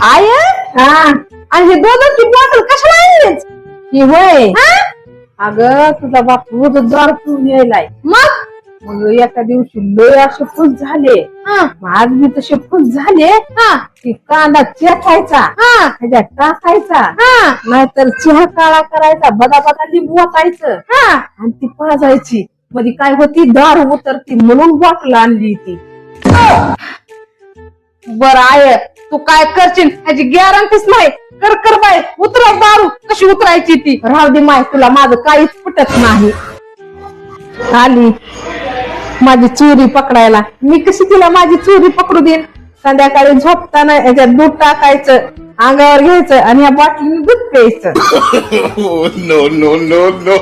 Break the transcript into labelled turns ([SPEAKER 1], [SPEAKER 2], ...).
[SPEAKER 1] I आणि हे दोघांची बॉटल कशाला आहेच
[SPEAKER 2] की होय अगं तुझा बाप रोज दारू पिऊन यायलाय मग एका दिवशी लय असे फुल झाले आज मी तसे फुल झाले की कांदा चेचायचा ह्याच्यात टाकायचा नाहीतर चहा काळा करायचा बदा बदा लिंबू वाटायचं आणि ती पाजायची मध्ये काय होती दारू उतरती म्हणून बॉटल आणली ती.
[SPEAKER 1] बरं आय तू काय करशील ह्याची गॅरंटीच नाही. कर कर बाय उतरव दारू कशी उतरायची ती.
[SPEAKER 2] राहू दे माय तुला माझं काहीच पटत नाही. आली माझी चोरी पकडायला मी कशी तिला माझी चोरी पकडू देईन. संध्याकाळी झोपताना याच्यात दूध टाकायचं अंगावर घ्यायचं आणि या बाटलीने दूध प्यायचं.
[SPEAKER 3] No, no, no, no.